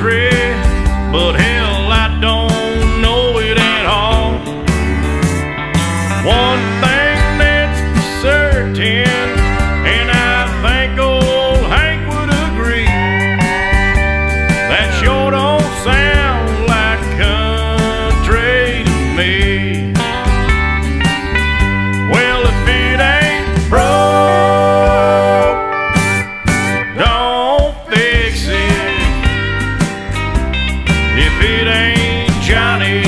country, but hell, I don't know it at all. One thing that's certain, and I think old Hank would agree, that sure don't sound like country to me. Well, if it ain't broke, don't fix it. If it ain't Johnny